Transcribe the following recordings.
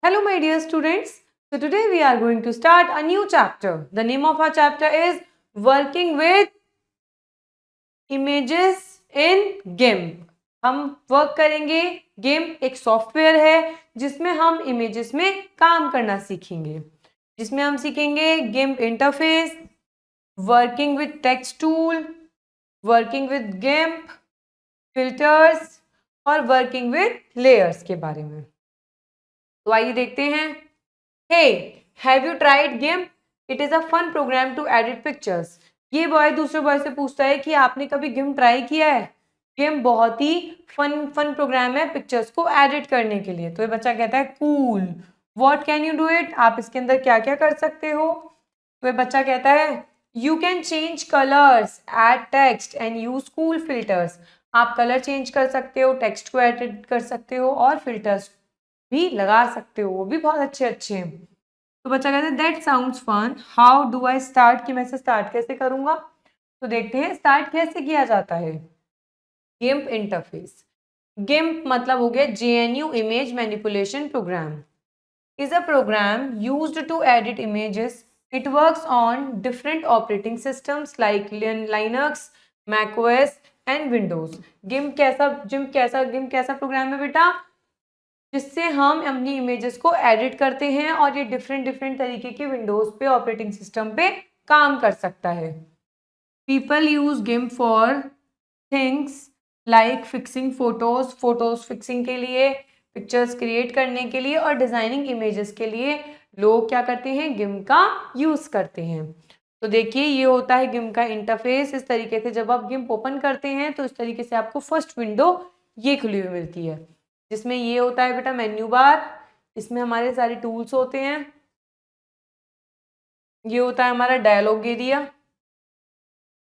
Hello, my dear students. So today we are going to start a new chapter. The name of our chapter is Working with Images in GIMP. हम work करेंगे. GIMP एक software है जिसमें हम images में काम करना सीखेंगे, जिसमें हम सीखेंगे GIMP interface, working with text tool, working with GIMP, filters और वर्किंग विद लेयर्स के बारे में. तो आइए देखते हैं. Hey, have you tried GIMP? It is a fun program to edit pictures. ये बॉय दूसरे बॉय से पूछता है कि आपने कभी GIMP ट्राई किया है? GIMP बहुत ही फन प्रोग्राम है पिक्चर्स को एडिट करने के लिए. तो ये बच्चा कहता है cool. What can you do it? आप इसके अंदर क्या क्या कर सकते हो? तो ये बच्चा कहता है you can change colours, add text and use cool filters. आप कलर चेंज कर सकते हो, टेक्स्ट को एडिट कर सकते हो और फिल्टर्स भी लगा सकते हो, वो भी बहुत अच्छे अच्छे हैं. तो बच्चा कहता है that sounds fun, how do I start, कि मैं इसे स्टार्ट कैसे करूंगा. तो देखते हैं स्टार्ट कैसे किया जाता है. GIMP interface. GIMP मतलब हो गया GNU image manipulation program. is a program used to edit images. It works on different operating systems like Linux, macOS and Windows. GIMP कैसा प्रोग्राम है बेटा, जिससे हम अपनी इमेजेस को एडिट करते हैं और ये डिफरेंट तरीके के विंडोज पे ऑपरेटिंग सिस्टम पे काम कर सकता है. People use GIMP for things like fixing photos fixing के लिए, पिक्चर्स क्रिएट करने के लिए और डिजाइनिंग इमेजेस के लिए लोग क्या करते हैं, GIMP का यूज करते हैं. तो देखिए ये होता है GIMP का इंटरफेस. इस तरीके से जब आप GIMP ओपन करते हैं तो इस तरीके से आपको फर्स्ट विंडो ये खुली हुई मिलती है, जिसमें ये होता है बेटा मेन्यू बार. इसमें हमारे सारे टूल्स होते हैं. ये होता है हमारा dialogue area.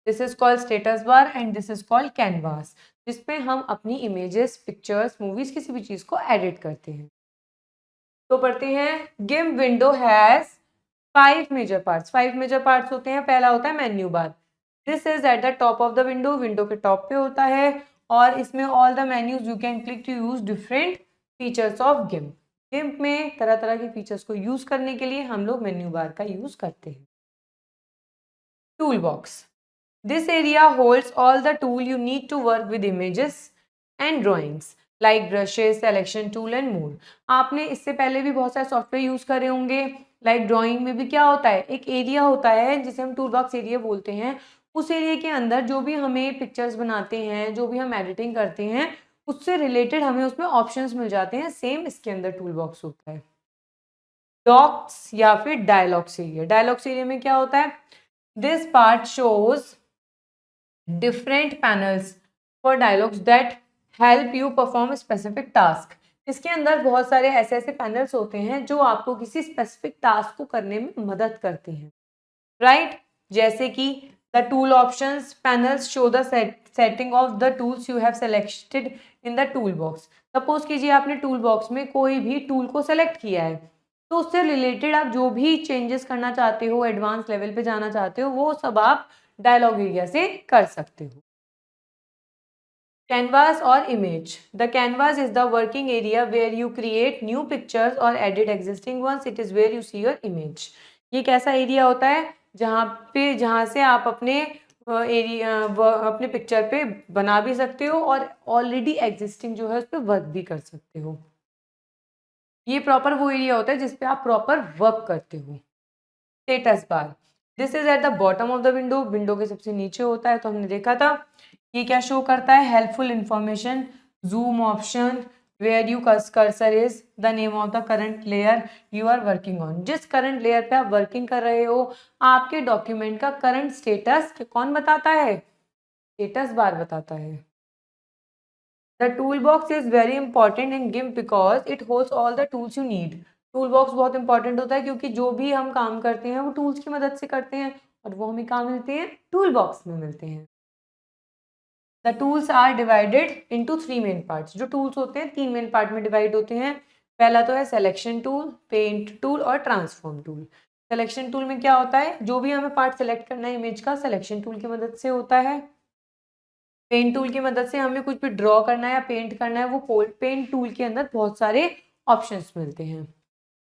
This is called status bar and this is called canvas, जिसपे हम अपनी इमेजेस, पिक्चर्स, मूवीज, किसी भी चीज को एडिट करते हैं. तो पढ़ते हैं. GIMP window has 5 major parts. 5 major parts होते हैं. पहला होता है menu bar. This is at the top of the window. Window के टॉप पे होता है और इसमें all the menus you can click to use different features of GIMP. GIMP में तरह तरह के फीचर्स को यूज करने के लिए हम लोग मेन्यू बार का यूज करते हैं. Tool box. This area holds all the tool you need to work with images and drawings like brushes, selection tool and more. आपने इससे पहले भी बहुत सारे सॉफ्टवेयर यूज करे होंगे. लाइक ड्राइंग में भी क्या होता है, एक एरिया होता है जिसे हम टूल बॉक्स एरिया बोलते हैं. उस एरिया के अंदर जो भी हमें पिक्चर्स बनाते हैं, जो भी हम एडिटिंग करते हैं, उससे रिलेटेड हमें उसमें ऑप्शंस मिल जाते हैं. सेम इसके अंदर टूल बॉक्स होता है. डॉक्स या फिर डायलॉग्स एरिया. डायलॉग्स एरिया में क्या होता है, this part shows different panels for dialogues that help you perform specific task. इसके अंदर बहुत सारे ऐसे ऐसे पैनल्स होते हैं जो आपको किसी स्पेसिफिक टास्क को करने में मदद करते हैं. राइट जैसे कि the tool options panels show the setting of the tools you have selected in the tool box. Suppose कीजिए आपने टूल बॉक्स में कोई भी टूल को सेलेक्ट किया है, तो उससे रिलेटेड आप जो भी चेंजेस करना चाहते हो, एडवांस लेवल पे जाना चाहते हो, वो सब आप डायलॉग एरिया से कर सकते हो. कैनवास और image. The canvas is the working area where you create new pictures और edit existing ones. It is where you see your image. ये कैसा एरिया होता है, जहाँ से आप अपने अपने पिक्चर पे बना भी सकते हो और ऑलरेडी एग्जिस्टिंग जो है उस पर वर्क भी कर सकते हो. ये प्रॉपर वो एरिया होता है जिसपे आप प्रॉपर वर्क करते हो. Status bar. This is at the bottom of the window. Window के सबसे नीचे होता है. तो हमने देखा था ये क्या शो करता है, helpful information, zoom option, where you cursor is, the name of the current layer you are working on. जिस करंट लेयर पे आप वर्किंग कर रहे हो, आपके डॉक्यूमेंट का करंट स्टेटस कौन बताता है, स्टेटस बार बताता है. The tool box is very important in GIMP because it holds all the tools you need. Tool box बहुत इंपॉर्टेंट होता है क्योंकि जो भी हम काम करते हैं वो टूल्स की मदद से करते हैं और वो हमें कहाँ मिलते हैं, टूल बॉक्स में मिलते हैं. The tools are divided into 3 main parts. जो टूल्स होते हैं 3 मेन पार्ट में डिवाइड होते हैं. पहला तो है सिलेक्शन टूल, पेंट टूल और ट्रांसफॉर्म टूल. सिलेक्शन टूल में क्या होता है, जो भी हमें पार्ट सेलेक्ट करना है इमेज का, सिलेक्शन टूल की मदद से होता है. पेंट टूल की मदद से हमें कुछ भी ड्रॉ करना है या पेंट करना है, वो पेंट टूल के अंदर बहुत सारे ऑप्शंस मिलते हैं.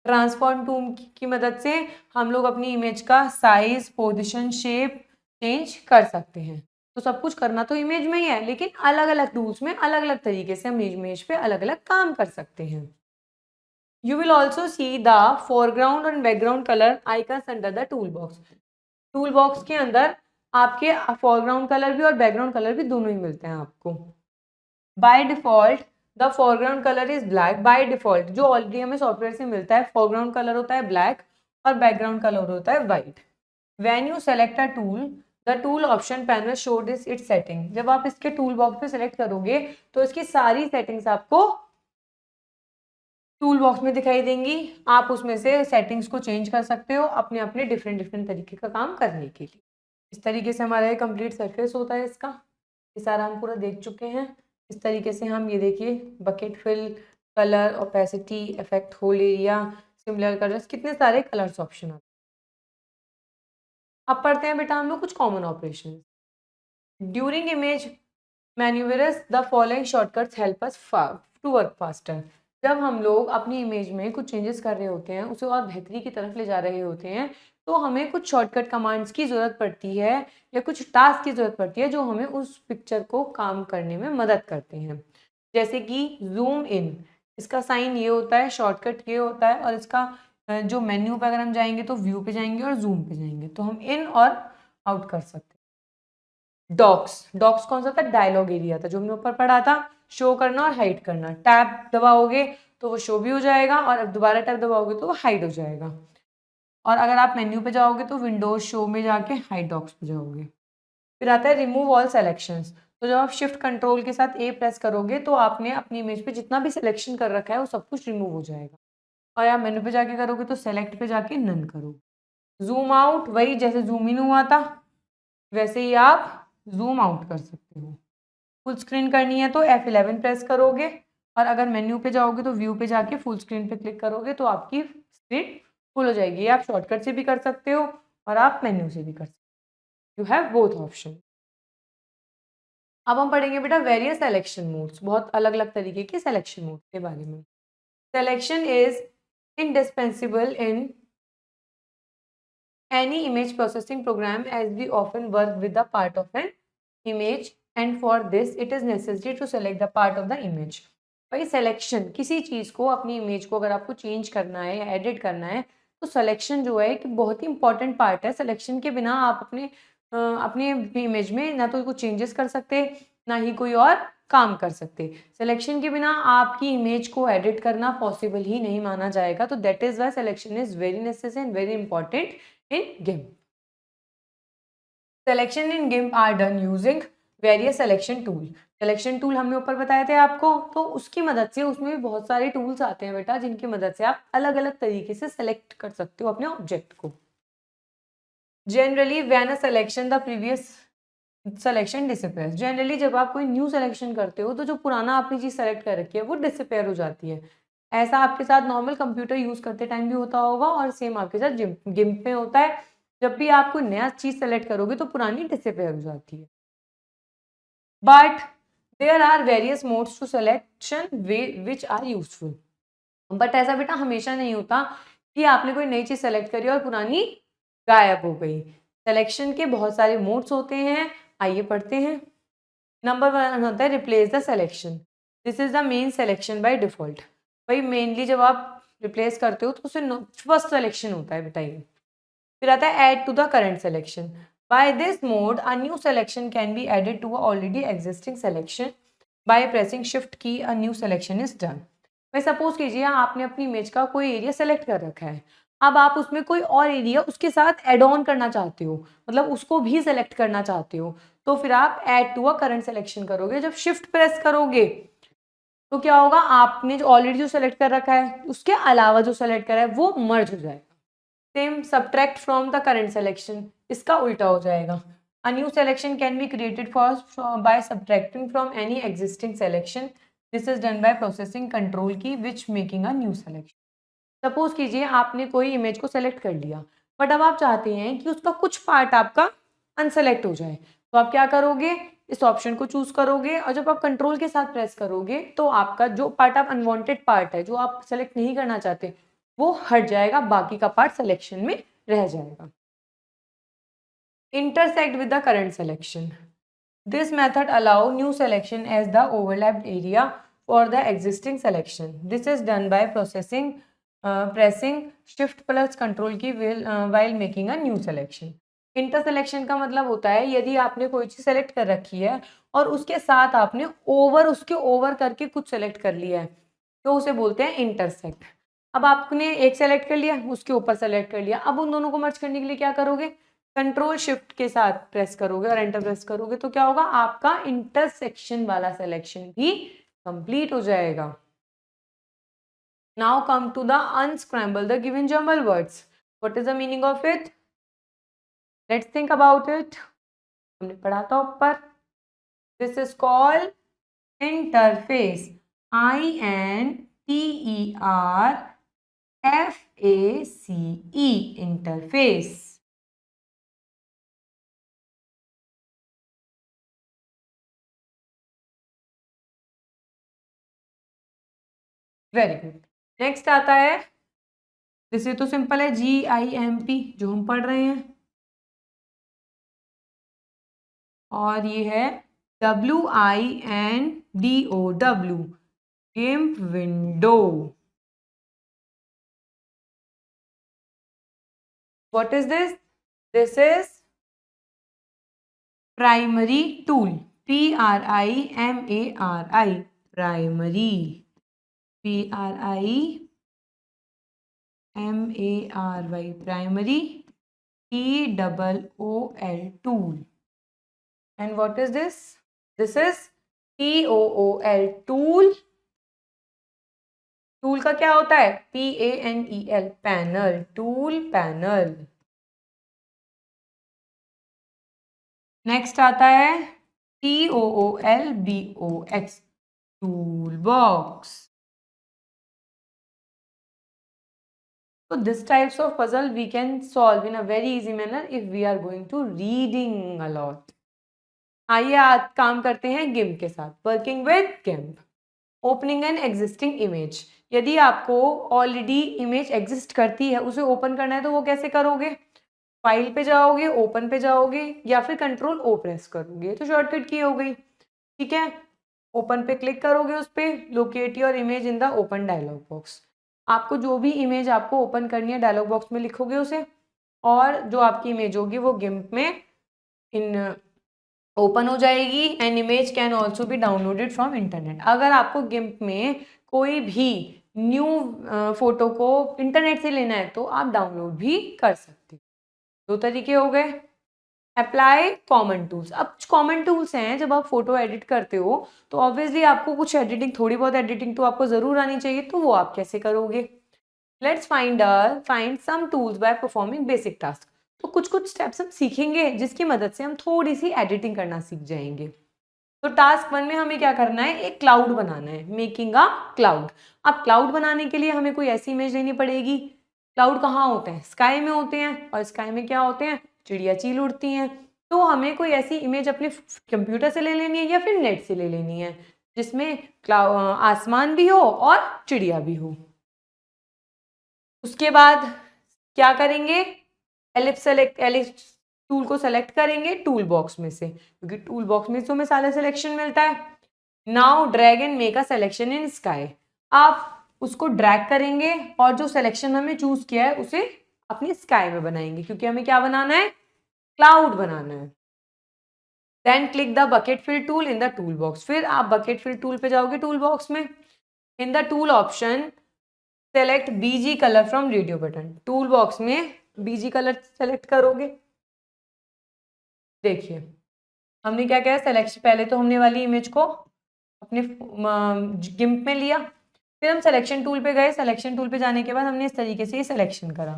ट्रांसफॉर्म टूल की मदद से हम लोग अपनी इमेज का साइज, पोजीशन, शेप चेंज कर सकते हैं। तो सब कुछ करना तो इमेज में ही है, लेकिन अलग अलग टूल्स में अलग अलग तरीके से हम इमेज पे अलग अलग काम कर सकते हैं। You will also see the foreground and background color icons under the toolbox. Toolbox के अंदर आपके फोरग्राउंड कलर भी और बैकग्राउंड कलर भी दोनों ही मिलते हैं आपको। By default the foreground colour is black. By default जो ऑलरेडी हमें सॉफ्टवेयर से मिलता है, फोरग्राउंड कलर होता है ब्लैक और बैकग्राउंड कलर होता है white. When you select a tool the tool option panel showed it's setting. जब आप इसके टूल बॉक्स पे सेलेक्ट करोगे तो इसकी सारी सेटिंग्स आपको टूल बॉक्स में दिखाई देंगी। आप उसमें से सेटिंग्स को चेंज कर सकते हो अपने अपने डिफरेंट डिफरेंट तरीके का काम करने के लिए। इस तरीके से हमारा ये कंप्लीट सरफेस होता है इसका। ये सारा हम पूरा देख चुके हैं। इस तरीके से हम ये देखिए bucket fill, colour, opacity, effect, whole area, similar colours, कितने सारे कलर्स ऑप्शन आते हैं। अब पढ़ते हैं बेटा हम लोग कुछ common operation. During image manoeuvres the following shortcuts help us to work faster. जब हम लोग अपनी इमेज में कुछ चेंजेस कर रहे होते हैं, उसे और बेहतरी की तरफ ले जा रहे होते हैं, तो हमें कुछ शॉर्टकट कमांड्स की ज़रूरत पड़ती है या कुछ टास्क की ज़रूरत पड़ती है जो हमें उस पिक्चर को काम करने में मदद करते हैं। जैसे कि जूम इन, इसका साइन ये होता है, शॉर्टकट ये होता है, और इसका जो मेन्यू पे अगर हम जाएंगे तो व्यू पे जाएंगे और जूम पे जाएंगे, तो हम इन और आउट कर सकते हैं। डॉक्स, डॉक्स कौन सा था? डायलॉग एरिया था जो हमने ऊपर पढ़ा था, शो करना और हाइड करना। टैब दबाओगे तो वो शो भी हो जाएगा और अब दोबारा टैब दबाओगे तो वो हाइड हो जाएगा। और अगर आप मेन्यू पे जाओगे तो विंडोज शो में जाके हाइड डॉक्स पे जाओगे। फिर आता है रिमूव ऑल सेलेक्शंस। तो जब आप शिफ्ट कंट्रोल के साथ ए प्रेस करोगे तो आपने अपनी इमेज पे जितना भी सिलेक्शन कर रखा है वो सब कुछ रिमूव हो जाएगा। और आप मेन्यू पे जाके करोगे तो सेलेक्ट पे जाके नन करो। जूम आउट, वही जैसे जूम इन हुआ था वैसे ही आप जूम आउट कर सकते हो। फुल स्क्रीन करनी है तो F11 प्रेस करोगे, और अगर मेन्यू पे जाओगे तो व्यू पे जाके फुल स्क्रीन पे क्लिक करोगे तो आपकी स्क्रीन फुल हो जाएगी। आप शॉर्टकट से भी कर सकते हो और आप मेन्यू से भी कर सकते हो। You have both option. अब हम पढ़ेंगे बेटा वेरियस सिलेक्शन मोड्स, बहुत अलग अलग तरीके के सिलेक्शन मोड के बारे में। Selection is indispensable in any image processing program as we often work with the part of an image and for this it is necessary to select the part of the image। भाई selection, किसी चीज़ को अपनी image को अगर आपको change करना है या एडिट करना है तो सिलेक्शन जो है कि बहुत ही इंपॉर्टेंट पार्ट है। सिलेक्शन के बिना आप अपने इमेज में ना तो कुछ चेंजेस कर सकते ना ही कोई और काम कर सकते। सिलेक्शन के बिना आपकी इमेज को एडिट करना पॉसिबल ही नहीं माना जाएगा। तो that is why selection is very necessary and very important in GIMP. Selection in GIMP are done using various selection tool. Selection tool हमने ऊपर बताए थे आपको, तो उसकी मदद से उसमें भी बहुत सारे टूल्स आते हैं बेटा जिनकी मदद से आप अलग अलग तरीके से सेलेक्ट कर सकते हो अपने ऑब्जेक्ट को। Generally when a selection the previous selection disappears. Generally जब आप कोई न्यू सिलेक्शन करते हो तो जो पुराना आपने चीज़ सेलेक्ट कर रखी है वो डिसअपेयर हो जाती है। ऐसा आपके साथ नॉर्मल कंप्यूटर यूज़ करते टाइम भी होता होगा और सेम आपके साथ गिम्प में होता है। जब भी आप कोई नया चीज़ सेलेक्ट करोगे तो पुरानी डिसअपेयर हो जाती है। But there are various modes to selection which are useful. But ऐसा बेटा हमेशा नहीं होता कि आपने कोई नई चीज़ सेलेक्ट करी और पुरानी गायब हो गई। सिलेक्शन के बहुत सारे मोड्स होते हैं, आइए पढ़ते हैं। नंबर 1 होता है replace the selection. This is the main selection by default. भाई मेनली जब आप रिप्लेस करते हो तो उसे फर्स्ट सिलेक्शन होता है बेटा ये। फिर आता है add to the current selection. By this mode a new selection can be added to a already existing selection by pressing shift key a new selection is done. भाई सपोज कीजिए आपने अपनी इमेज का कोई एरिया सेलेक्ट कर रखा है, अब आप उसमें कोई और एरिया उसके साथ एड ऑन करना चाहते हो, मतलब उसको भी सेलेक्ट करना चाहते हो, तो फिर आप add to a current selection करोगे। जब शिफ्ट प्रेस करोगे तो क्या होगा, आपने जो ऑलरेडी जो सेलेक्ट कर रखा है उसके अलावा जो सेलेक्ट करा है वो मर्ज हो जाएगा। Same subtract from the current selection, इसका उल्टा हो जाएगा। A new selection can be created first by subtracting from any existing selection. This is done by processing control key which making a new selection. Suppose कीजिए आपने कोई image को select कर लिया, बट अब आप चाहते हैं कि उसका कुछ पार्ट आपका अनसेलेक्ट हो जाए, तो आप क्या करोगे, इस ऑप्शन को चूज करोगे और जब आप कंट्रोल के साथ प्रेस करोगे तो आपका जो पार्ट आप अनवांटेड पार्ट है जो आप सेलेक्ट नहीं करना चाहते वो हट जाएगा, बाकी का पार्ट सिलेक्शन में रह जाएगा। Intersect with the current selection. This method allows new selection as the overlapped area for the existing selection. This is done by pressing shift plus control की while making a new selection. इंटरसेलेक्शन का मतलब होता है यदि आपने कोई चीज select कर रखी है और उसके साथ आपने उसके ओवर करके कुछ सेलेक्ट कर लिया है तो उसे बोलते हैं इंटरसेक्ट। अब आपने एक सेलेक्ट कर लिया, उसके ऊपर सेलेक्ट कर लिया, अब उन दोनों को मर्ज करने के लिए क्या करोगे, कंट्रोल शिफ्ट के साथ प्रेस करोगे और एंटर प्रेस करोगे तो क्या होगा, आपका इंटरसेक्शन वाला सिलेक्शन भी कंप्लीट हो जाएगा। Now come to the unscramble the given jumble words. What is the meaning of it? Let's think about it. हमने पढ़ा था ऊपर, this is called interface, INTERFACE, interface. Very good. Next आता है, जैसे तो सिंपल है, GIMP जो हम पढ़ रहे हैं, और ये है WINDOW, GIMP window. What is this? This is primary tool, PRIMARI, primary, PRIMARY, primary, TOOL tool. And what is this? This is TOOL tool. Tool का क्या होता है? PANEL, panel, tool panel. Next आता है TOOLBOX, tool box. So this types of puzzle we can solve in a very easy manner if we are going to reading a lot. आइए आज काम करते हैं GIMP के साथ। Working with GIMP, opening an existing image. यदि आपको already image exist करती है, उसे ओपन करना है तो वो कैसे करोगे? फाइल पे जाओगे, ओपन पे जाओगे या फिर कंट्रोल O प्रेस करोगे, तो शॉर्टकट की हो गई। ठीक है, ओपन पे क्लिक करोगे, उस पर locate your image in the open dialogue box. आपको जो भी इमेज आपको ओपन करनी है डायलॉग बॉक्स में लिखोगे उसे, और जो आपकी इमेज होगी वो GIMP में ओपन हो जाएगी। And image can also be downloaded from internet. अगर आपको GIMP में कोई भी न्यू फोटो को इंटरनेट से लेना है तो आप डाउनलोड भी कर सकते हो। दो तरीके हो गए। Apply common tools. अब कुछ कॉमन टूल्स हैं, जब आप फोटो एडिट करते हो तो ऑब्वियसली आपको कुछ एडिटिंग, थोड़ी बहुत एडिटिंग तो आपको जरूर आनी चाहिए, तो वो आप कैसे करोगे? Let's find some tools by performing basic task. तो कुछ स्टेप्स हम सीखेंगे जिसकी मदद से हम थोड़ी सी एडिटिंग करना सीख जाएंगे। तो टास्क 1 में हमें क्या करना है, एक क्लाउड बनाना है, मेकिंग अ क्लाउड। अब क्लाउड बनाने के लिए हमें कोई ऐसी इमेज लेनी पड़ेगी। क्लाउड कहाँ होते हैं? स्काई में होते हैं, और स्काई में क्या होते हैं? चिड़िया चील उड़ती हैं। तो हमें कोई ऐसी इमेज अपने कंप्यूटर से ले लेनी है या फिर नेट से ले लेनी है जिसमें आसमान भी हो और चिड़िया भी हो। उसके बाद क्या करेंगे, एलिप्स टूल को सेलेक्ट करेंगे टूल बॉक्स में से, क्योंकि टूल बॉक्स में तो हमें सारा सिलेक्शन मिलता है। Now drag and make a selection in sky. आप उसको ड्रैग करेंगे और जो सिलेक्शन हमें चूज किया है उसे अपनी स्काई में बनाएंगे, क्योंकि हमें क्या बनाना है, क्लाउड बनाना है। Then click the bucket fill tool in the tool box. फिर आप बकेट फिल टूल पे जाओगे टूल बॉक्स में, इन the tool option select BG colour from radio button. Tool box में बीजी कलर सेलेक्ट करोगे। देखिए हमने क्या किया, सिलेक्शन, पहले तो हमने वाली इमेज को अपने GIMP में लिया, फिर हम सिलेक्शन टूल पे गए। सिलेक्शन टूल पे जाने के बाद हमने इस तरीके से सिलेक्शन करा।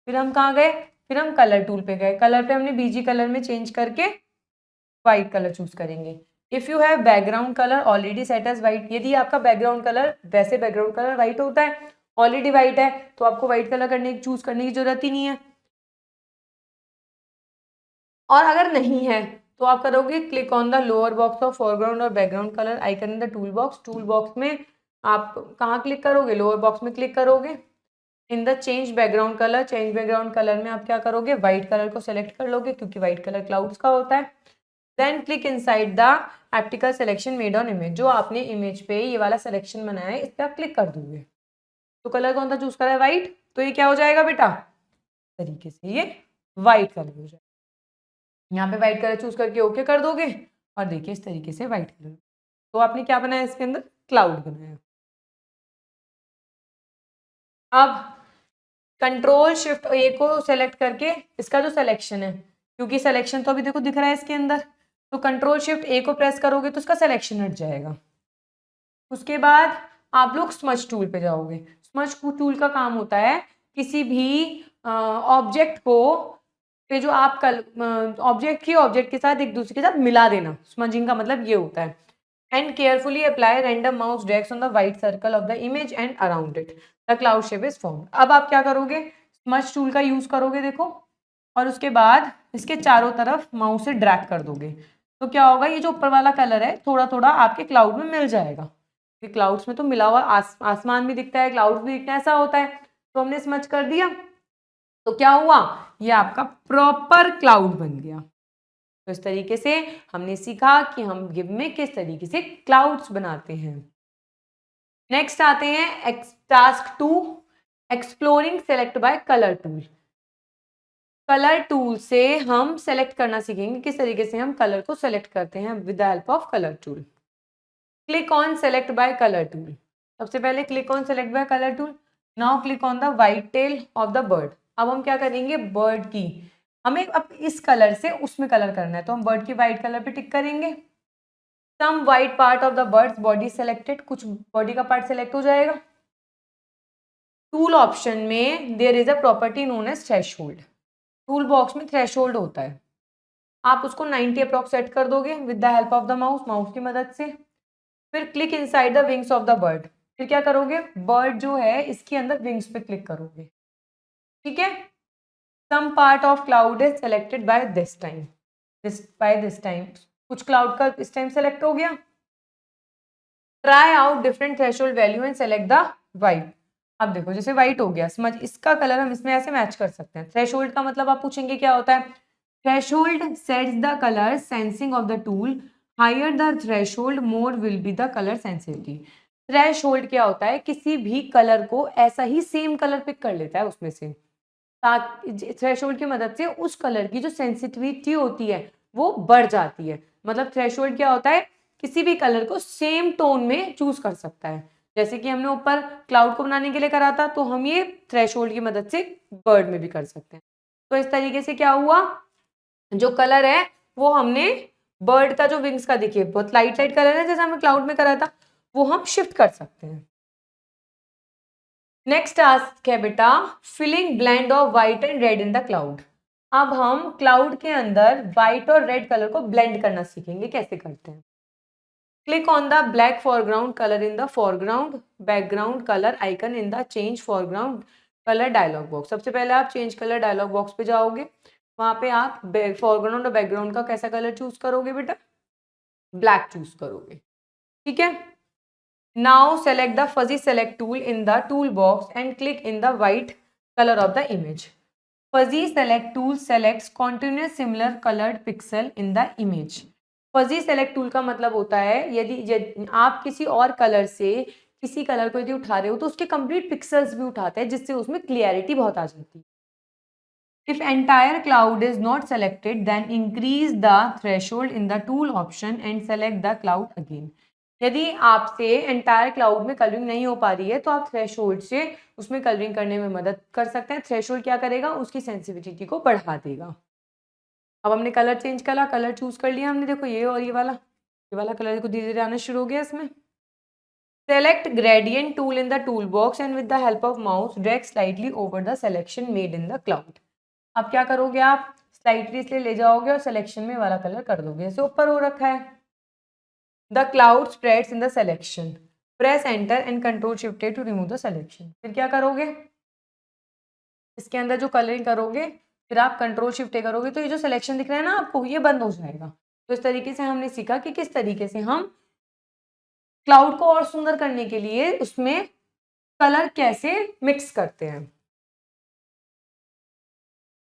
फिर हम कहाँ गए, फिर हम कलर टूल पे गए। कलर पे हमने बीजी कलर में चेंज करके व्हाइट कलर चूज करेंगे। If you have background colour already set as white, यदि आपका बैकग्राउंड कलर, वैसे बैकग्राउंड कलर व्हाइट होता है, ऑलरेडी व्हाइट है, तो आपको व्हाइट कलर चूज करने की जरूरत ही नहीं है। और अगर नहीं है तो आप करोगे click on the lower box of foreground और background colour icon in the tool box. Tool box में आप कहाँ क्लिक करोगे, लोअर बॉक्स में क्लिक करोगे। इन the change background colour, change background colour में आप क्या करोगे, व्हाइट कलर को सेलेक्ट कर लोगे क्योंकि व्हाइट कलर क्लाउड्स का होता है। Then click inside the optical selection made on image, जो आपने इमेज पे ये वाला सिलेक्शन बनाया है इस पर आप क्लिक कर दोगे। तो कलर कौन सा चूज करा है, व्हाइट, तो ये क्या हो जाएगा बेटा, तरीके से ये व्हाइट कलर हो जाएगा। यहाँ पे व्हाइट कलर चूज करके ओके कर दोगे और देखिए इस तरीके से व्हाइट कलर, तो आपने क्या बनाया इसके अंदर, क्लाउड बनाया। अब कंट्रोल शिफ्ट ए को सेलेक्ट करके इसका जो सिलेक्शन है, क्योंकि सिलेक्शन तो अभी देखो दिख रहा है इसके अंदर, तो कंट्रोल शिफ्ट ए को प्रेस करोगे तो उसका सिलेक्शन हट जाएगा। उसके बाद आप लोग स्मच टूल पे जाओगे। स्मच टूल का काम होता है किसी भी ऑब्जेक्ट को पे जो आप ऑब्जेक्ट के साथ एक दूसरे के साथ मिला देना, स्मजिंग का मतलब ये होता है। And carefully apply random mouse drags on the white circle of the image and around it the cloud shape is formed. अब आप क्या करोगे, स्मच टूल का यूज करोगे देखो, और उसके बाद इसके चारों तरफ माउस से ड्रैग कर दोगे, तो क्या होगा, ये जो ऊपर वाला कलर है थोड़ा थोड़ा आपके क्लाउड में मिल जाएगा। क्लाउड्स में तो मिला हुआ आसमान भी दिखता है, क्लाउड्स भी दिखता है, ऐसा होता है। तो हमने स्मच कर दिया तो क्या हुआ, ये आपका प्रॉपर क्लाउड बन गया। तो इस तरीके से हमने सीखा कि हम गिव में किस तरीके से क्लाउड्स बनाते हैं। नेक्स्ट आते हैं task 2, exploring select by colour tool. Colour tool से हम सेलेक्ट करना सीखेंगे किस तरीके से हम कलर को सेलेक्ट करते हैं with the help of colour tool. Click on select by colour tool. सबसे पहले click on select by colour tool. Now click on the white tail of the bird. अब हम क्या करेंगे, बर्ड की हमें अब इस कलर से उसमें कलर करना है, तो हम बर्ड की व्हाइट कलर पे टिक करेंगे। Some white part of the bird's body selected, कुछ बॉडी का पार्ट सेलेक्ट हो जाएगा। टूल ऑप्शन में there is a property known as threshold. Tool box में थ्रेशोल्ड होता है, आप उसको 90 अप्रॉक्स सेट कर दोगे with the help of the mouse की मदद से। फिर click inside the wings of the bird. फिर क्या करोगे, बर्ड जो है इसके अंदर विंग्स पे क्लिक करोगे, ठीक है। Some part of cloud is selected by this time, कुछ क्लाउड का इस टाइम सेलेक्ट हो गया। Try out different threshold value and select the white. अब देखो जैसे व्हाइट हो गया, समझ इसका कलर हम इसमें ऐसे मैच कर सकते हैं। थ्रेशोल्ड का मतलब आप पूछेंगे क्या होता है, threshold sets the colour sensing of the tool, higher the threshold more will be the colour sensitivity. Threshold क्या होता है, किसी भी कलर को ऐसा ही सेम कलर पिक कर लेता है उसमें से, ताकि थ्रेशोल्ड की मदद से उस कलर की जो सेंसिटिविटी होती है वो बढ़ जाती है। मतलब थ्रेशोल्ड क्या होता है, किसी भी कलर को सेम टोन में चूज कर सकता है। जैसे कि हमने ऊपर क्लाउड को बनाने के लिए करा था, तो हम ये थ्रेशोल्ड की मदद से बर्ड में भी कर सकते हैं। तो इस तरीके से क्या हुआ, जो कलर है वो हमने बर्ड का जो विंग्स का देखिए बहुत लाइट कलर है जैसे हमने क्लाउड में करा था, वो हम शिफ्ट कर सकते हैं। नेक्स्ट टास्क है बेटा filling blend of white and red in the cloud. अब हम क्लाउड के अंदर व्हाइट और रेड कलर को ब्लेंड करना सीखेंगे, कैसे करते हैं। Click on the black foreground colour in the foreground background colour icon in the change foreground colour dialogue box. सबसे पहले आप चेंज कलर डायलॉग बॉक्स पे जाओगे, वहां पे आप फोरग्राउंड और बैकग्राउंड का कैसा कलर चूज करोगे बेटा, ब्लैक चूज करोगे, ठीक है। Now select the fuzzy select tool in the tool box and click in the white colour of the image. Fuzzy select tool selects continuous similar coloured pixel in the image. Fuzzy select tool का मतलब होता है यदि आप किसी और colour से किसी कलर को यदि उठा रहे हो तो उसके कंप्लीट पिक्सल्स भी उठाता है, जिससे उसमें क्लियरिटी बहुत आ जाती है। If entire cloud is not selected, then increase the threshold in the tool option and select the cloud again. यदि आपसे एंटायर क्लाउड में कलरिंग नहीं हो पा रही है तो आप थ्रेशोल्ड से उसमें कलरिंग करने में मदद कर सकते हैं। थ्रेशोल्ड क्या करेगा, उसकी सेंसिटिविटी को बढ़ा देगा। अब हमने कलर चेंज करा, कलर चूज कर लिया हमने, देखो ये और ये वाला कलर देखो धीरे धीरे आना शुरू हो गया इसमें। Select gradient tool in the tool box and with the help of mouse drag slightly over the selection made in the cloud. अब क्या करोगे, आप स्लाइटली इसलिए ले जाओगे और सिलेक्शन में वाला कलर कर दोगे, जैसे ऊपर हो रखा है। The cloud spreads in the selection, press enter and control shift to remove the selection. फिर क्या करोगे, इसके अंदर जो कलरिंग करोगे फिर आप कंट्रोल शिफ्ट करोगे तो ये जो सिलेक्शन दिख रहा है ना आपको, ये बंद हो जाएगा। तो इस तरीके से हमने सीखा कि किस तरीके से हम क्लाउड को और सुंदर करने के लिए उसमें कलर कैसे मिक्स करते हैं।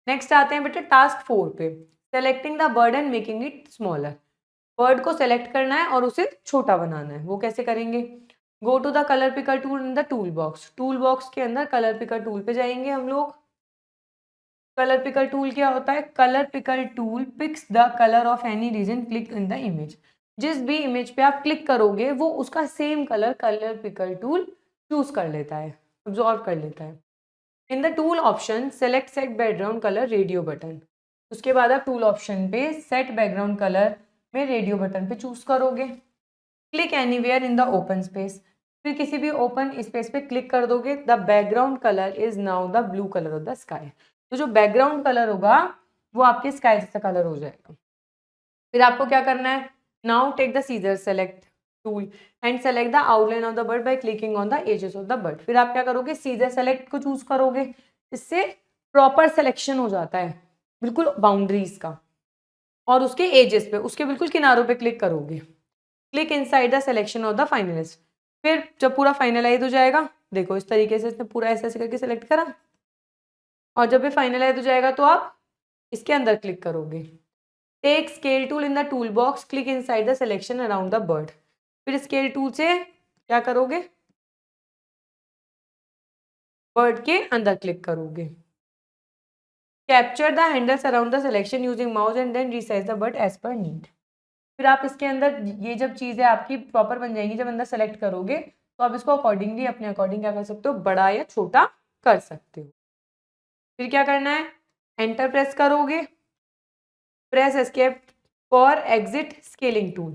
नेक्स्ट आते हैं बेटा टास्क 4 पे, selecting the bird and making it smaller. Bird को सेलेक्ट करना है और उसे छोटा बनाना है। वो कैसे करेंगे? Go to the colour picker tool in the tool box. Tool box के अंदर कलर पिकर टूल पे जाएंगे हम लोग। कलर पिकर टूल क्या होता है? Colour picker tool picks the colour of any region click in the image. जिस भी इमेज पे आप क्लिक करोगे वो उसका same colour colour picker tool choose कर लेता है, ऑब्जॉर्व कर लेता है। In the tool option select set background colour radio button. उसके बाद आप टूल ऑप्शन पे सेट बैकग्राउंड कलर में रेडियो बटन पे चूज करोगे। Click anywhere in the open space. फिर किसी भी ओपन स्पेस पे क्लिक कर दोगे। The background colour is now the blue colour of the sky. तो जो बैकग्राउंड कलर होगा वो आपके स्काई जैसा कलर हो जाएगा। फिर आपको क्या करना है? Now take the scissor select tool and select the outline of the bird by clicking on the edges of the bird. फिर आप क्या करोगे? सीजर सेलेक्ट को चूज करोगे। इससे प्रॉपर सिलेक्शन हो जाता है, बिल्कुल बाउंड्रीज का, और उसके एजेस पे, उसके बिल्कुल किनारों पे क्लिक करोगे। Click inside the selection of the finalist. फिर जब पूरा फाइनलाइज हो जाएगा, देखो इस तरीके से इसने पूरा ऐसे ऐसे करके सिलेक्ट करा, और जब ये फाइनलाइज हो जाएगा तो आप इसके अंदर क्लिक करोगे। Take scale tool in the tool box, click inside the selection around the bird. फिर स्केल टूल से क्या करोगे? बर्ड के अंदर क्लिक करोगे। Capture the handles around the selection using mouse and then resize the bird as per need. फिर आप इसके अंदर ये जब चीज़ें आपकी प्रॉपर बन जाएंगी, जब अंदर सेलेक्ट करोगे तो आप इसको अकॉर्डिंगली अपने अकॉर्डिंग क्या कर सकते हो? बड़ा या छोटा कर सकते हो। फिर क्या करना है? एंटर प्रेस करोगे। Press escape for exit scaling tool.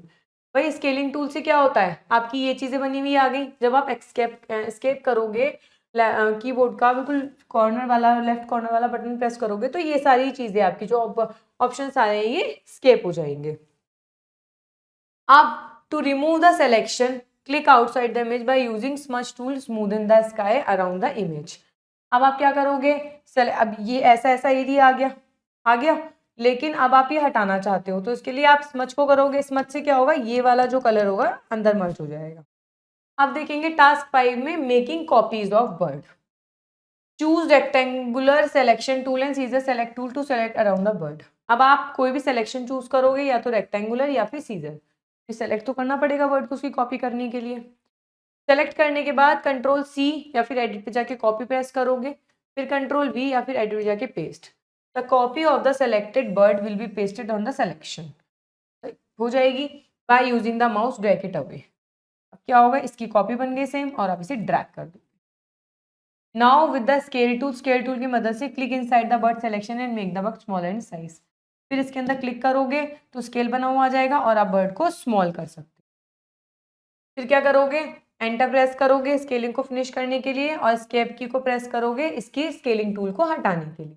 भाई स्केलिंग टूल से क्या होता है? आपकी ये चीज़ें बनी हुई आ गई। जब आप एस्केप करोगे, कीबोर्ड का बिल्कुल कॉर्नर वाला, लेफ्ट कॉर्नर वाला बटन प्रेस करोगे तो ये सारी चीज़ें आपकी जो ऑप्शन आ रहे हैं ये स्केप हो जाएंगे। अब to remove the selection click outside the image by using smudge tool smoothen the sky around the image. अब आप क्या करोगे? अब ये ऐसा ऐसा एरिया आ गया, लेकिन अब आप ये हटाना चाहते हो तो इसके लिए आप स्मच को करोगे। स्मच से क्या होगा? ये वाला जो कलर होगा अंदर मर्ज हो जाएगा। अब देखेंगे टास्क 5 में making copies of bird. Choose rectangular selection tool and scissor select tool to select around the bird. अब आप कोई भी सिलेक्शन चूज करोगे, या तो रेक्टेंगुलर या फिर सीजर। सेलेक्ट तो करना पड़ेगा वर्ड को उसकी कॉपी करने के लिए। सेलेक्ट करने के बाद कंट्रोल सी या फिर एडिट पे जाके कॉपी प्रेस करोगे। फिर कंट्रोल वी या फिर एडिट पे जाके paste. The copy of the selected bird will be pasted on the selection. हो जाएगी by using the mouse drag it away. अब क्या होगा? इसकी कॉपी बन गई सेम, और आप इसे ड्रैग कर दो। Now with the scale tool की मदद से click inside the bird selection and make the bird smaller in size. फिर इसके अंदर क्लिक करोगे तो स्केल बना हुआ आ जाएगा और आप बर्ड को स्मॉल कर सकते हो। फिर क्या करोगे? एंटर प्रेस करोगे स्केलिंग को फिनिश करने के लिए, और एस्केप की को प्रेस करोगे इसकी स्केलिंग टूल को हटाने के लिए।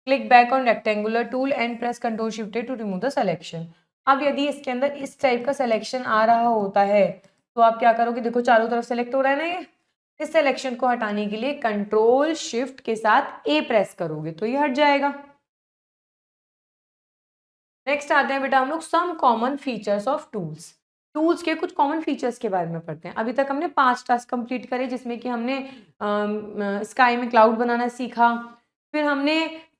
Click back on rectangular tool and press control shift to remove the selection. अब यदि इसके अंदर इस टाइप का सिलेक्शन आ रहा होता है तो आप क्या करोगे? देखो चारों तरफ सेलेक्ट हो रहा है ना ये। इस सिलेक्शन को हटाने के लिए कंट्रोल शिफ्ट के साथ ए प्रेस करोगे तो ये हट जाएगा। नेक्स्ट आते हैं बेटा हम लोग some common features of tools. Tools के कुछ कॉमन फीचर्स के बारे में पढ़ते हैं। अभी तक हमने 5 टास्क कंप्लीट करे, जिसमें कि हमने स्काई में क्लाउड बनाना सीखा, फिर हमने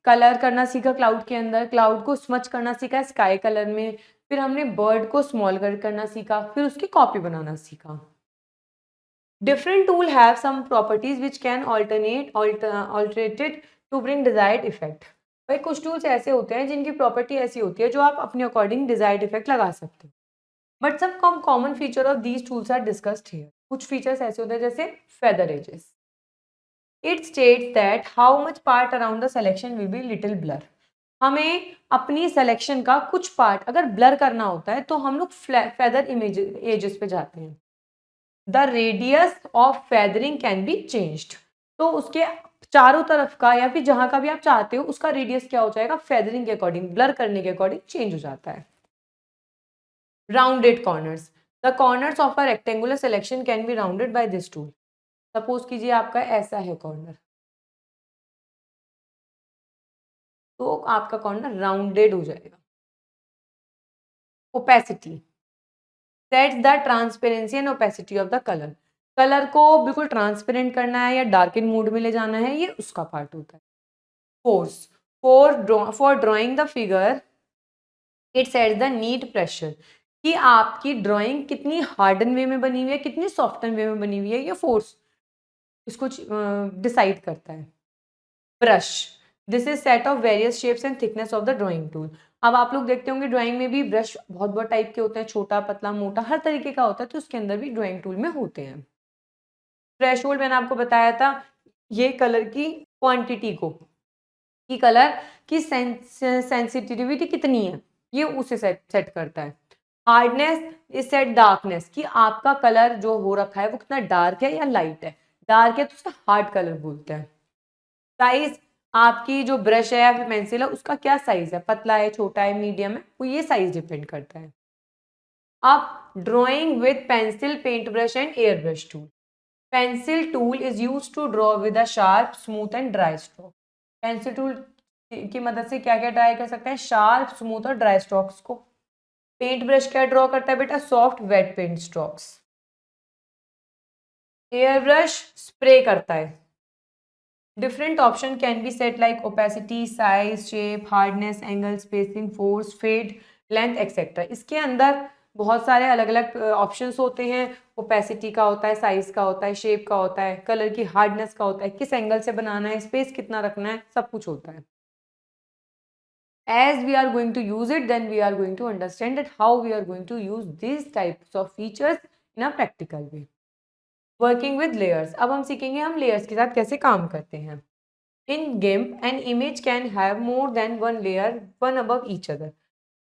कलर करना सीखा क्लाउड के अंदर, क्लाउड को स्मच करना सीखा स्काई कलर में, फिर हमने बर्ड को स्मॉल करना सीखा, फिर उसकी कॉपी बनाना सीखा। Different tool have some properties which can alterated to bring desired effect। भाई कुछ टूल्स ऐसे होते हैं जिनकी प्रॉपर्टी ऐसी होती है जो आप अपने अकॉर्डिंग डिजायर्ड इफेक्ट लगा सकते हो। बट सब common feature of these tools are discussed here. कुछ फीचर्स ऐसे होते हैं जैसे feather edges. It states that how much part around the selection will be little blur. हमें अपनी सिलेक्शन का कुछ पार्ट अगर ब्लर करना होता है तो हम लोग फेदर इमेज एजेस पे जाते हैं। The radius of feathering can be changed. तो उसके चारों तरफ का या फिर जहां का भी आप चाहते हो उसका रेडियस क्या हो जाएगा? फेदरिंग के अकॉर्डिंग, ब्लर करने के अकॉर्डिंग चेंज हो जाता है। Rounded corners. The corners of a rectangular selection can be rounded by this tool. Suppose कीजिए आपका ऐसा है कॉर्नर, तो आपका कॉर्नर राउंडेड हो जाएगा। Opacity sets the transparency and opacity of the colour. Colour को बिल्कुल ट्रांसपेरेंट करना है या डार्क इन मूड में ले जाना है, ये उसका पार्ट होता है। Force for drawing the figure it sets the need pressure, कि आपकी ड्राइंग कितनी हार्डन वे में बनी हुई है, कितनी सॉफ्टन वे में बनी हुई है, ये फोर्स इसको डिसाइड करता है। Brush, this is set of various shapes and thickness of the drawing tool. अब आप लोग देखते होंगे ड्राइंग में भी ब्रश बहुत बहुत टाइप के होते हैं, छोटा पतला मोटा हर तरीके का होता है, तो उसके अंदर भी ड्राइंग टूल में होते हैं। थ्रेशोल्ड मैंने आपको बताया था, ये कलर की क्वांटिटी को, कि कलर की सेंसिटिविटी कितनी है, ये उसे सेट करता है। हार्डनेस इज सेट डार्कनेस, कि आपका कलर जो हो रखा है वो कितना डार्क है या लाइट है। डार्क है तो उसका हार्ड कलर बोलते हैं। साइज, आपकी जो ब्रश है या फिर पेंसिल है उसका क्या साइज है, पतला है, छोटा है, मीडियम है, वो ये साइज डिपेंड करता है। अब drawing with pencil, paint brush and air brush tool. Pencil tool is use to draw with a sharp, smooth and dry stroke. Pencil tool की मदद से क्या क्या ड्राई कर सकते हैं, शार्प, स्मूथ और ड्राई स्ट्रोक्स को। पेंट ब्रश क्या ड्रॉ करता है बेटा, soft wet paint strokes. Air brush spray करता है। Different option can be set like opacity, size, shape, hardness, angle, spacing, force, fade, length etcetera. इसके अंदर बहुत सारे अलग अलग ऑप्शंस होते हैं। ओपेसिटी का होता है, साइज का होता है, शेप का होता है, कलर की हार्डनेस का होता है, किस एंगल से बनाना है, स्पेस कितना रखना है, सब कुछ होता है। As we are going to use it, then we are going to understand that how we are going to use these types of features in a practical way. Working with layers, अब हम सीखेंगे हम layers के साथ कैसे काम करते हैं। In GIMP, an image can have more than one layer, one above each other.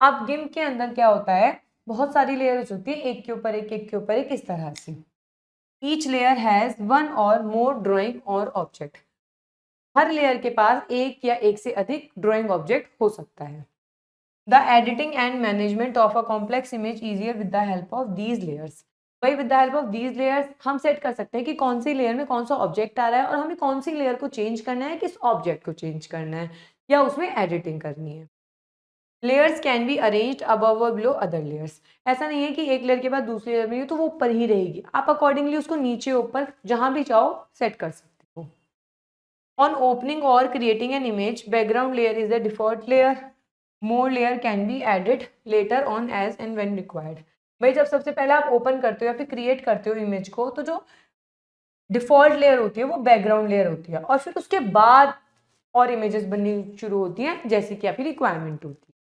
अब GIMP के अंदर क्या होता है, बहुत सारी लेयर्स होती है, एक के ऊपर एक, एक के ऊपर एक, इस तरह से। Each layer has one or more drawing or object. Her layer के पास एक या एक से अधिक ड्राइंग ऑब्जेक्ट हो सकता है। The editing and management of a complex image easier with the help of these layers. भाई with the help of these layers हम सेट कर सकते हैं कि कौन सी लेयर में कौन सा ऑब्जेक्ट आ रहा है और हमें कौन सी लेयर को चेंज करना है, किस ऑब्जेक्ट को चेंज करना है या उसमें एडिटिंग करनी है। Layers can be arranged above और बिलो अदर लेयर्स। ऐसा नहीं है कि एक लेयर के बाद दूसरी लेयर में तो वो ऊपर ही रहेगी, आप अकॉर्डिंगली उसको नीचे ऊपर जहां भी चाहो सेट कर सकते हो। ऑन ओपनिंग और creating an image, background layer is the default layer. More layer can be added later on as and when required. भाई जब सबसे पहले आप ओपन करते हो या फिर क्रिएट करते हो इमेज को, तो जो डिफॉल्ट लेयर होती है वो बैकग्राउंड लेयर होती है, और फिर उसके बाद और इमेजेस बननी शुरू होती हैं जैसे कि आपकी रिक्वायरमेंट होती है।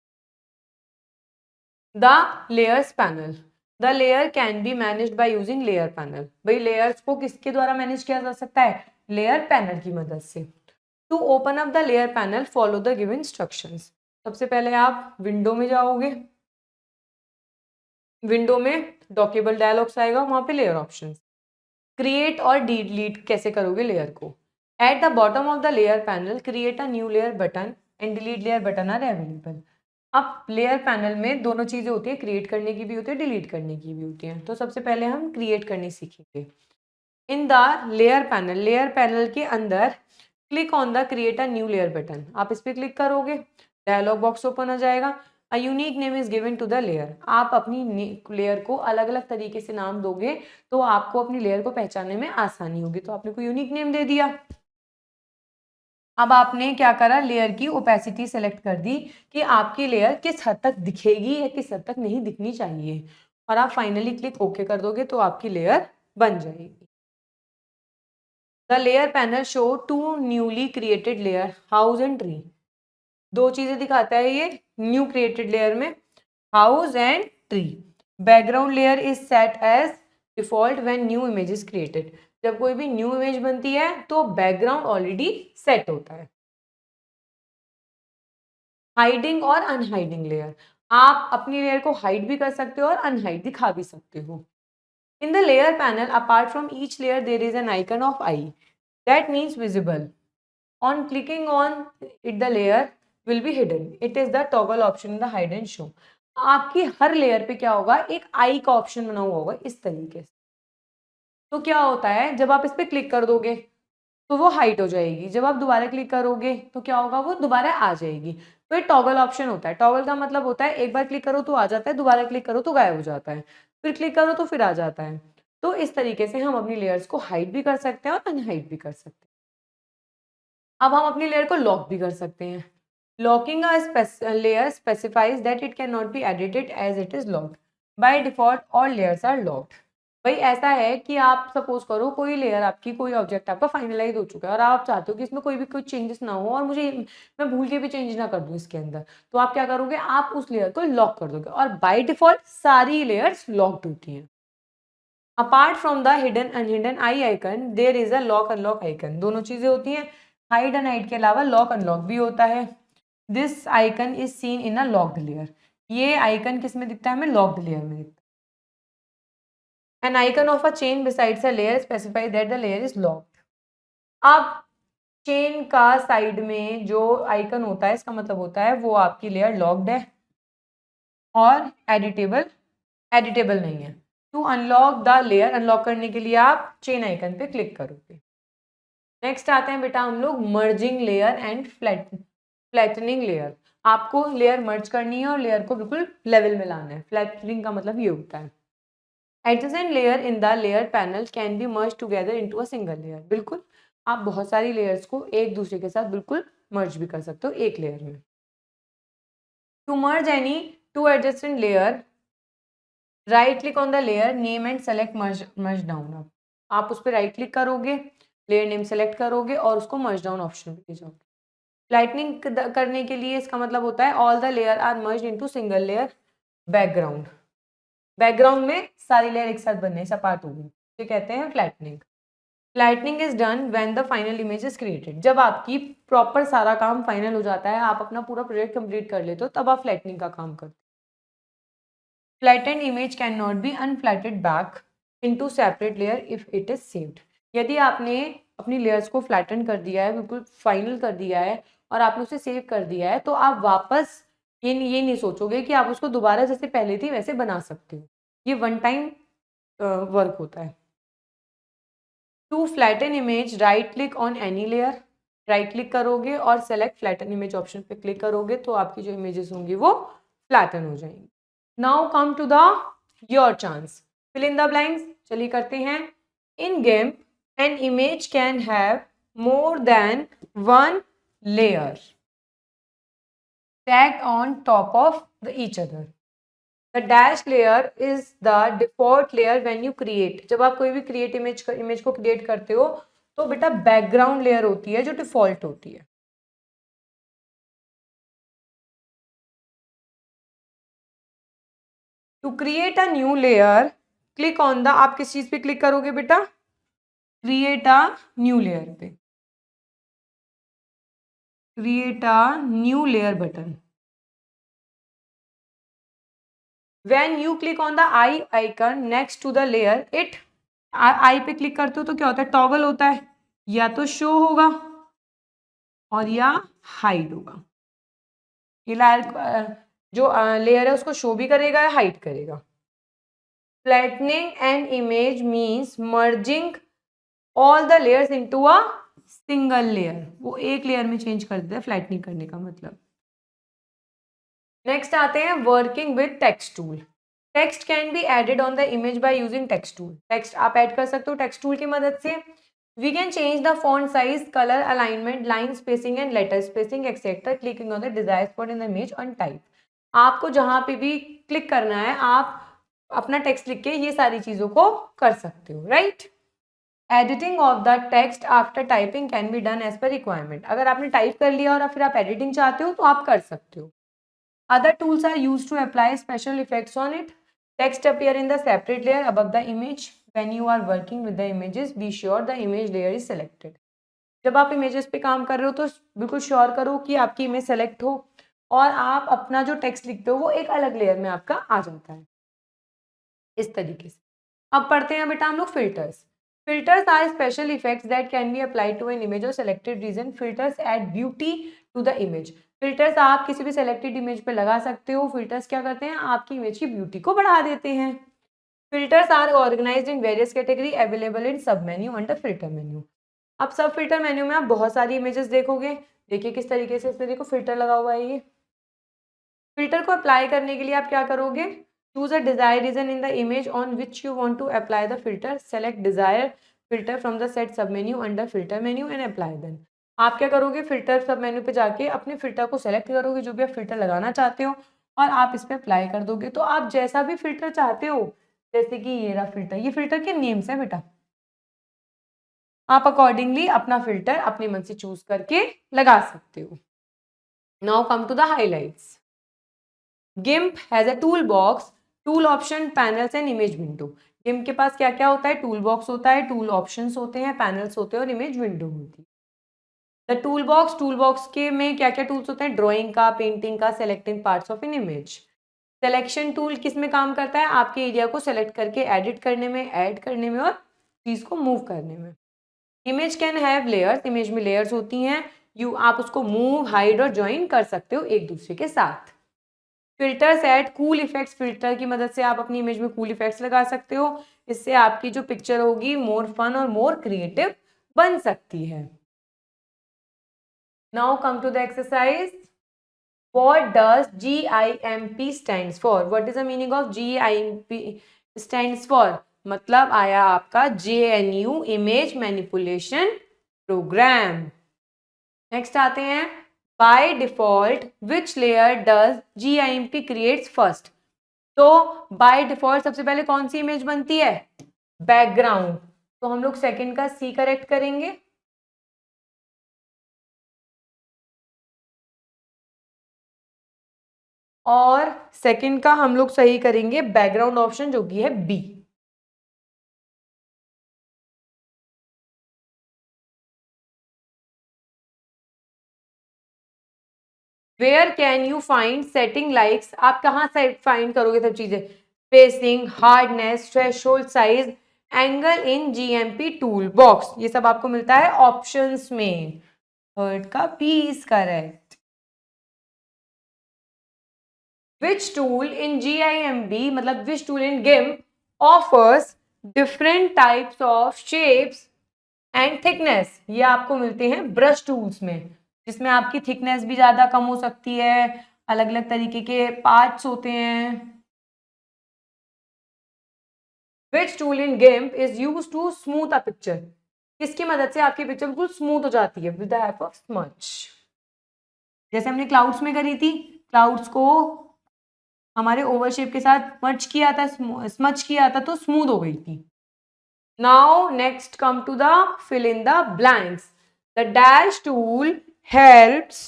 The layers panel, the layer can be managed by using layer panel. भाई लेयर्स को किसके द्वारा मैनेज किया जा सकता है, लेयर पैनल की मदद से। To open up the layer panel, follow the given instructions. सबसे पहले आप विंडो में जाओगे, विंडो में डॉक्यूमेंट डायलॉग्स आएगा, वहां पे लेयर ऑप्शंस। क्रिएट और डिलीट कैसे करोगे लेयर को। At the bottom of the layer panel, create a new layer button and delete layer button are available. अब लेयर पैनल में दोनों चीजें होती है, क्रिएट करने की भी होती है, डिलीट करने की भी होती है। तो सबसे पहले हम क्रिएट करनी सीखेंगे। इन द लेयर पैनल के अंदर click on the create a new layer button, आप इस पर क्लिक करोगे, डायलॉग बॉक्स ओपन हो जाएगा। A unique name is given to the layer, आप अपनी लेयर को अलग अलग तरीके से नाम दोगे तो आपको अपनी लेयर को पहचानने में आसानी होगी। तो आपने कोई यूनिक नेम दे दिया। अब आपने क्या करा, लेयर की ओपेसिटी सेलेक्ट कर दी कि आपकी लेयर किस हद तक दिखेगी या किस हद तक नहीं दिखनी चाहिए, और आप फाइनली क्लिक ओके कर दोगे तो आपकी लेयर बन जाएगी। The layer panel show two newly created layer, house and tree. दो चीजें दिखाता है ये न्यू क्रिएटेड लेयर में, house and tree. Background layer is set as default when new image is created. जब कोई भी न्यू इमेज बनती है तो बैकग्राउंड ऑलरेडी सेट होता है। हाइडिंग और अनहाइडिंग लेयर, आप अपनी लेयर को हाइड भी कर सकते हो और अनहाइड दिखा भी सकते हो। In the layer panel, apart from each layer there is an icon of eye, that means visible. On clicking on it, the layer will be hidden. It is the toggle option in the hide and show. आपकी हर layer पे क्या होगा, एक आई का option बना हुआ होगा इस तरीके से। तो क्या होता है, जब आप इस पे क्लिक कर दोगे तो वो हाइड हो जाएगी, जब आप दोबारा क्लिक करोगे तो क्या होगा, वो दोबारा आ जाएगी। तो ये टॉगल ऑप्शन होता है। टॉगल का मतलब होता है एक बार क्लिक करो तो आ जाता है, दोबारा क्लिक करो तो गायब हो जाता है, फिर क्लिक करो तो फिर आ जाता है। तो इस तरीके से हम अपनी लेयर्स को हाइड भी कर सकते हैं और अनहाइड भी कर सकते हैं। अब हम अपनी लेयर को लॉक भी कर सकते हैं। Locking a layer specifies that it cannot be edited as it is locked. By default, all layers are locked. भाई ऐसा है कि आप सपोज करो कोई लेयर आपकी कोई ऑब्जेक्ट आपका फाइनलाइज हो चुका है और आप चाहते हो कि इसमें कोई भी कोई चेंजेस ना हो और मैं भूल के भी चेंज ना कर दूं इसके अंदर, तो आप क्या करोगे, आप उस लेयर को लॉक कर दोगे और बाय डिफॉल्ट सारी लेयर्स लॉक्ड होती हैं. Apart from the hidden unhidden eye icon there is a lock unlock icon. दोनों चीजें होती हैं, हाइड एंड हाइड के अलावा लॉक अनलॉक भी होता है. This icon is seen in a locked layer. ये आइकन किस में दिखता है, हमें लॉक्ड लेयर में दिखता है. N icon of a chain besides a layer specify that the layer is locked. अब चेन का साइड में जो आइकन होता है इसका मतलब होता है वो आपकी लेयर लॉक्ड है और एडिटेबल नहीं है. To unlock the layer, unlock करने के लिए आप चेन आइकन पे क्लिक करोगे. नेक्स्ट आते हैं बेटा हम लोग merging layer and flattening layer. आपको लेयर मर्ज करनी है और लेयर को बिल्कुल लेवल में लाना है. फ्लैटनिंग का मतलब ये होता है adjacent layer in the layer panel can be merge together into a single layer. बिल्कुल आप बहुत सारी लेयर्स को एक दूसरे के साथ बिल्कुल मर्ज भी कर सकते हो एक लेयर में. To merge any two adjacent layer, right click on the layer name and select merge down. आप उस पर राइट क्लिक करोगे, लेयर नेम सेलेक्ट करोगे और उसको मर्ज डाउन ऑप्शन पे जाओगे. लाइटनिंग करने के लिए इसका मतलब होता है all the layer are merge into single layer. Background, background में सारी लेयर एक साथ बनने सपाट होगी, तो कहते हैं flattening. Flattening is done when the final image is created. जब आपकी प्रॉपर सारा काम फाइनल हो जाता है, आप अपना पूरा प्रोजेक्ट कंप्लीट कर लेते हो, तब आप फ्लैटनिंग का काम करते हो. Flattened image can not be unflattened back into separate layer if it is saved. यदि आपने अपनी लेयर्स को फ्लैटन कर दिया है, बिल्कुल फाइनल कर दिया है और आपने उसे सेव कर दिया है, तो आप वापस ये नहीं सोचोगे कि आप उसको दोबारा जैसे पहले थी वैसे बना सकते हो. ये वन टाइम वर्क होता है. To flatten image right click on any layer. Right click करोगे और सेलेक्ट फ्लैटन इमेज ऑप्शन पे क्लिक करोगे तो आपकी जो इमेजेस होंगी वो फ्लैटन हो जाएंगी. Now come to the your chance, fill in the blanks. चलिए करते हैं. In game an image can have more than one layer tagged on top of the each other. The dash layer is the default layer when you create. जब आप कोई भी create image को create करते हो तो बेटा बैकग्राउंड लेयर होती है जो डिफॉल्ट होती है. To create a new layer click on the, आप किस चीज पे क्लिक करोगे बेटा, क्रिएट अ न्यू लेयर पे, create a new layer button. When you click on the eye icon next to the layer, it eye पे click करते हो तो क्या होता है, टॉगल होता है, या तो शो होगा और या हाइड होगा. ये लेयर जो लेयर है उसको शो भी करेगा या हाइड करेगा. Flattening an image means merging all the layers into a single layer. वो एक लेयर में चेंज कर देता है फ्लैटनिंग करने का मतलब. नेक्स्ट आते हैं working with text tool. Text can be added on the image by using text tool. Text आप ऐड कर सकते हो टेक्स्ट टूल की मदद से. We can change the font size, colour, alignment, line spacing and letter spacing etcetera clicking on the desire spot in the image on type. आपको जहां पे भी क्लिक करना है आप अपना टेक्स्ट लिख के ये सारी चीजों को कर सकते हो. Right. Editing of the text after typing can be done as per requirement. अगर आपने टाइप कर लिया और फिर आप एडिटिंग चाहते हो तो आप कर सकते हो. Other tools are used to apply special effects on it. Text appear in the separate layer above the image. When you are working with the images, be sure the image layer is selected. जब आप images पे काम कर रहे हो तो बिल्कुल sure करो कि आपकी इमेज सेलेक्ट हो और आप अपना जो टेक्स्ट लिखते हो वो एक अलग लेयर में आपका आ जाता है. इस तरीके से. अब पढ़ते हैं बेटा हम लोग filters. Filters are special effects that can be applied to an image or selected region. Filters add beauty to the image. Filters आप किसी भी सेलेक्टेड इमेज पे लगा सकते हो. फिल्टर्स क्या करते हैं, आपकी इमेज की ब्यूटी को बढ़ा देते हैं. Filters are organised in various category available in sub menu under filter menu. अब सब फिल्टर मेन्यू में आप बहुत सारी इमेजेस देखोगे. देखिए किस तरीके से इसमें देखो फिल्टर लगा हुआ है. ये फिल्टर को अप्लाई करने के लिए आप क्या करोगे, choose a desire region in the image on which you want to apply the filter. Select desire filter from the set submenu under filter menu and apply them. आप क्या करोगे, फिल्टर सब मेन्यू पे जाके अपने फिल्टर को select करोगे, जो भी आप फिल्टर लगाना चाहते हो, और आप इस पे अप्लाई कर दोगे। तो आप जैसा भी फिल्टर चाहते हो, जैसे कि ये रहा फिल्टर, ये फिल्टर के नेम्स है बेटा, आप अकॉर्डिंगली अपना फिल्टर अपने मन से चूज करके लगा सकते हो। Now come to the highlights. GIMP has a tool box, tool option, panels and image window. GIMP के पास क्या क्या होता है, टूल बॉक्स होता है, टूल ऑप्शंस होते हैं, पैनल्स होते हैं और इमेज विंडो होती है। द टूल बॉक्स के में क्या क्या टूल्स होते हैं, ड्राइंग का, पेंटिंग का, selecting parts of an image. Selection tool किस में काम करता है, आपके एरिया को सेलेक्ट करके एडिट करने में, ऐड करने में और चीज को मूव करने में। Image can have layers, image में लेयर्स होती हैं, आप उसको मूव, हाइड और ज्वाइन कर सकते हो एक दूसरे के साथ। Filters add cool effects, filter की मदद से आप अपनी इमेज में कूल इफेक्ट्स लगा सकते हो, इससे आपकी जो पिक्चर होगी मोर फन और मोर क्रिएटिव बन सकती है। Now come to the exercise. What does GIMP stands for? What is the meaning of GIMP stands for? मतलब आया आपका JNU image manipulation program. Next आते हैं, by default which layer does GIMP creates first? तो by default सबसे पहले कौन सी image बनती है, बैकग्राउंड। तो हम लोग सेकंड का सी करेक्ट करेंगे, और सेकंड का हम लोग सही करेंगे बैकग्राउंड ऑप्शन जो कि है B. Where can you find setting likes, आप कहाँ से फाइंड करोगे सब चीजें, spacing, hardness, threshold size, angle in GMP tool box, ये सब आपको मिलता है ऑप्शंस में। थर्ड का P is correct. Which tool in GIMP, मतलब which tool in GIMP offers different types of shapes and thickness, ये आपको मिलते हैं ब्रश टूल्स में, जिसमें आपकी थिकनेस भी ज्यादा कम हो सकती है, अलग अलग तरीके के पार्ट्स होते हैं। Which tool in GIMP is use to smooth a picture, किसकी मदद से आपकी पिक्चर बिल्कुल स्मूथ हो जाती है, with the help of smudge. जैसे हमने क्लाउड्स में करी थी, क्लाउड्स को हमारे ओवल शेप के साथ मर्ज किया था, स्मच किया था, तो स्मूथ हो गई थी। Now next come to the fill in the blanks. The dash tool helps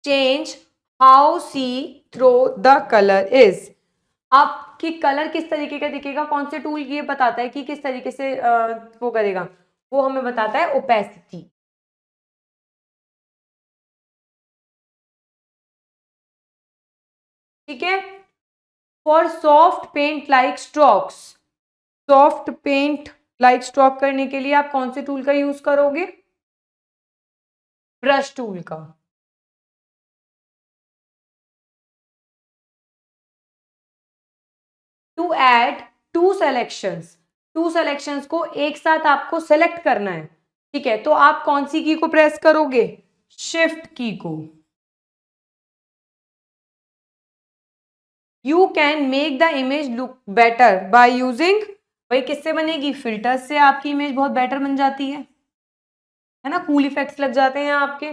change how see through the color is. आपकी कलर किस तरीके का दिखेगा, कौन से टूल ये बताता है कि किस तरीके से वो करेगा, वो हमें बताता है ओपेसिटी। ठीक है। For soft paint like strokes, soft paint like stroke करने के लिए आप कौन से टूल का यूज करोगे, ब्रश टूल का। टू ऐड टू सेलेक्शंस को एक साथ आपको सेलेक्ट करना है, ठीक है, तो आप कौन सी की को प्रेस करोगे, शिफ्ट की को। You can make the image look better by using, भाई किससे बनेगी, फिल्टर से आपकी इमेज बहुत बेटर बन जाती है ना, कूल इफेक्ट्स लग जाते हैं आपके।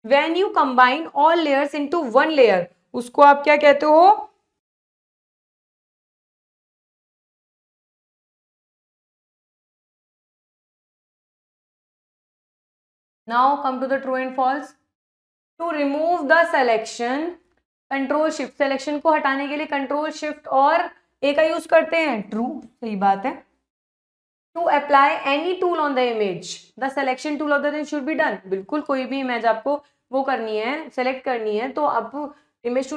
When you combine all layers into one layer, उसको आप क्या कहते हो, now come to the true and false. To remove the selection, control shift, selection को हटाने के लिए कंट्रोल शिफ्ट और ए का यूज करते हैं, ट्रू, सही बात है। To apply any tool on the image, the selection tool of the image should be done, बिल्कुल कोई भी इमेज आपको वो करनी है, सेलेक्ट करनी है, तो आप इमेज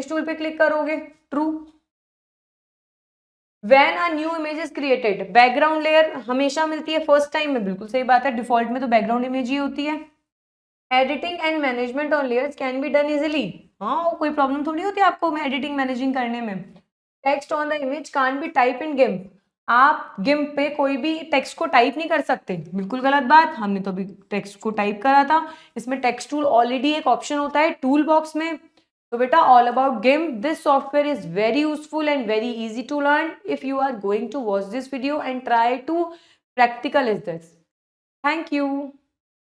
टूल पे क्लिक करोगे, true. When a new image is created, background layer हमेशा मिलती है फर्स्ट टाइम में, बिल्कुल सही बात है, डिफॉल्ट में तो बैकग्राउंड इमेज ही होती है। Editing and management on layers can be done easily, हाँ कोई प्रॉब्लम थोड़ी होती है आपको एडिटिंग मैनेजिंग करने में। Text on the image can be type in GIMP, आप गिम्प पे कोई भी टेक्स्ट को टाइप नहीं कर सकते, बिल्कुल गलत बात, हमने तो अभी टेक्स्ट को टाइप करा था। इसमें टेक्स्ट टूल ऑलरेडी एक ऑप्शन होता है टूल बॉक्स में। तो बेटा all about GIMP, this software is very useful and very easy to learn. If you are going to watch this video and try to practical is this. Thank you.